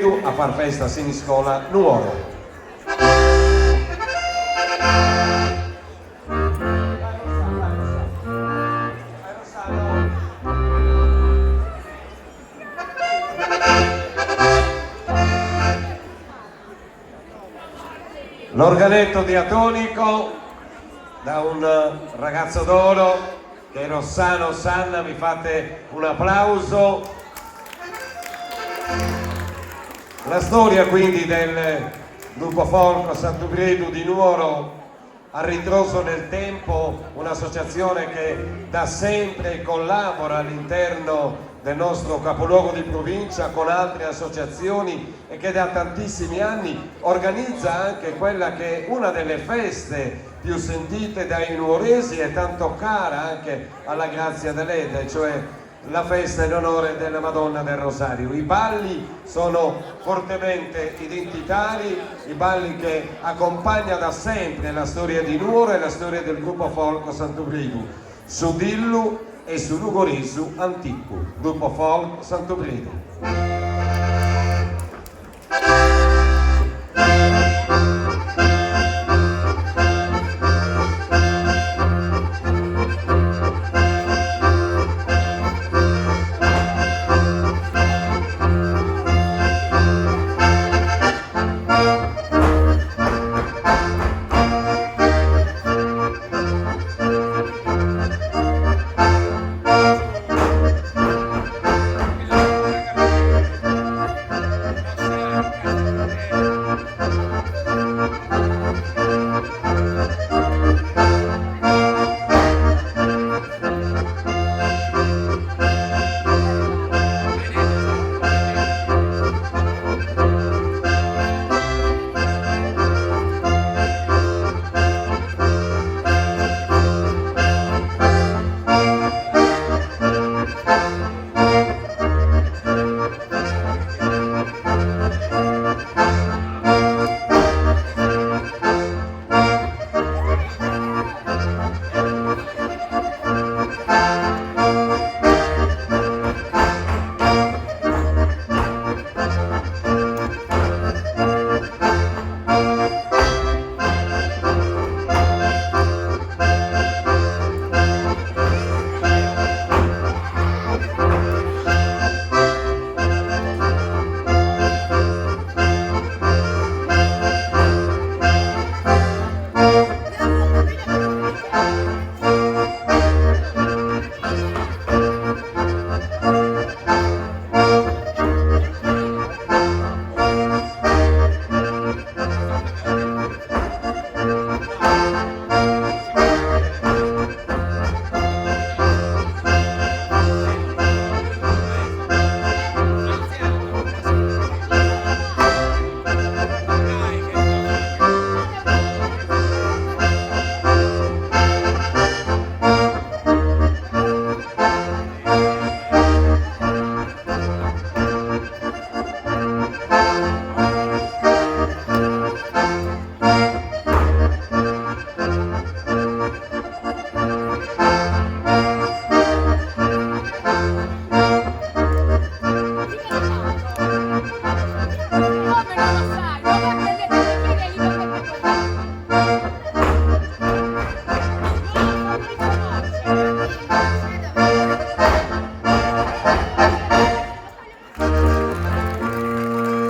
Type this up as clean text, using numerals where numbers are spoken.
a far festa a Siniscola Nuoro. L'organetto diatonico da un ragazzo d'oro che è Rossano Sanna, mi fate un applauso. La storia quindi del gruppo folk Sant'Ubridu di Nuoro, a ritroso nel tempo, un'associazione che da sempre collabora all'interno del nostro capoluogo di provincia con altre associazioni e che da tantissimi anni organizza anche quella che è una delle feste più sentite dai nuoresi e tanto cara anche alla Grazia Deledda, cioè la festa in onore della Madonna del Rosario. I balli sono fortemente identitari, i balli che accompagnano da sempre la storia di Nuoro e la storia del gruppo folk Sant'Ubridu, su Dillu e su Lugorisu Anticu, gruppo folk Sant'Ubridu.